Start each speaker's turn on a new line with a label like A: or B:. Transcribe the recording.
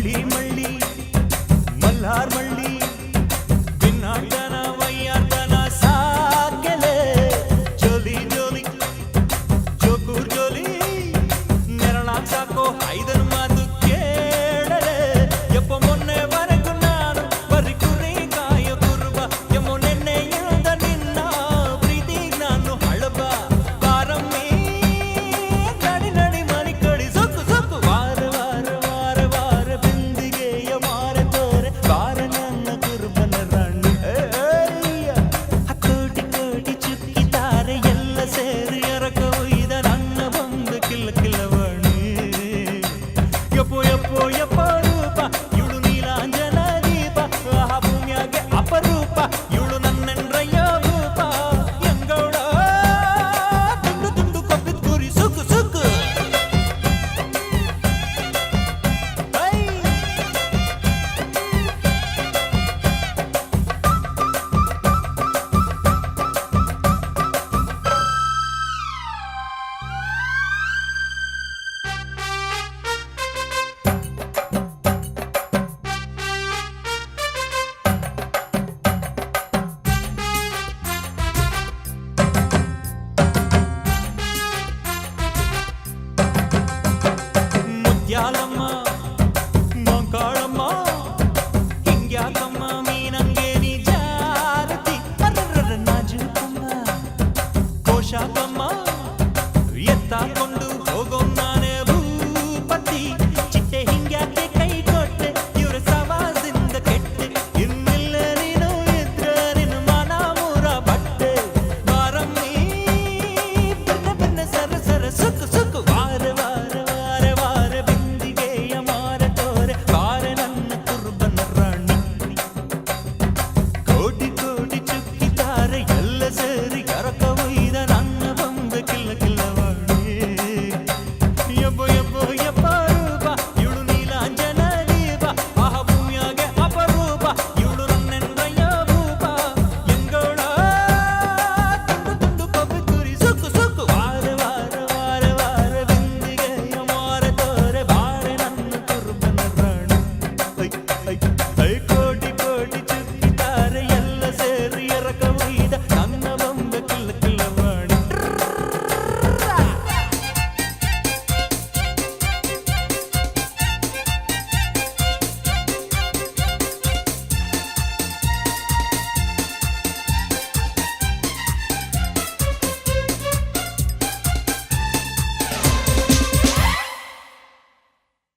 A: ಮಳ್ಳಿ ಮಳ್ಳಿ ಮಲ್ಹಾರ್ ಮಳ್ಳಿ ಬಿನ್ನಾಟನ ವಯ್ಯಾಟನ ಸಾಕೆಲೆ ಜೋಲಿ ಜೋಲಿ ಜೋಕೂರ್ ಜೋಲಿ ನೆರಳಾಗ್ ಸಾಕೋ ಐದನ್ ಮಾತು ಕೇಳಲೆ ಯಪ್ಪ ಮೊನ್ನೆವರೆಗೂ ನಾನು ಬರಿ ಕುರಿ ಕಾಯೋ ಕುರುಬ ಎಮ್ಮೋ ನೆನ್ನೆಯಿಂದ ನಿನ್ನ ಪ್ರೀತಿ ನಾನು ಹಳಬ ಬಾರಮ್ಮಿ ನಡಿ ನಡಿ ಮನಿ ಕಡಿ ಸೊಕ್ಕು ಸೊಕ್ಕು ವಾರ ವಾರ ವಾರ ವಾರ ಬಿಂದಿಗೆಯ ಮಾರ ತೋರೆ ಬಾರ ನನ್ನ ಕುರುಬನ ರಾಣಿ ಕೋಟಿ ಕೋಟಿ ಚುಕ್ಕಿತಾರೆ ಎಲ್ಲ ಸೇರಿ ಎರಕ ಒಯ್ದ ನನ್ನ ಬಂದು ಕಿಲ್ಲ ಕಿಲ್ಲವಾಣಿ ಯಪ್ಪೋ ಯಪ್ಪೋ ಯಪ್ಪ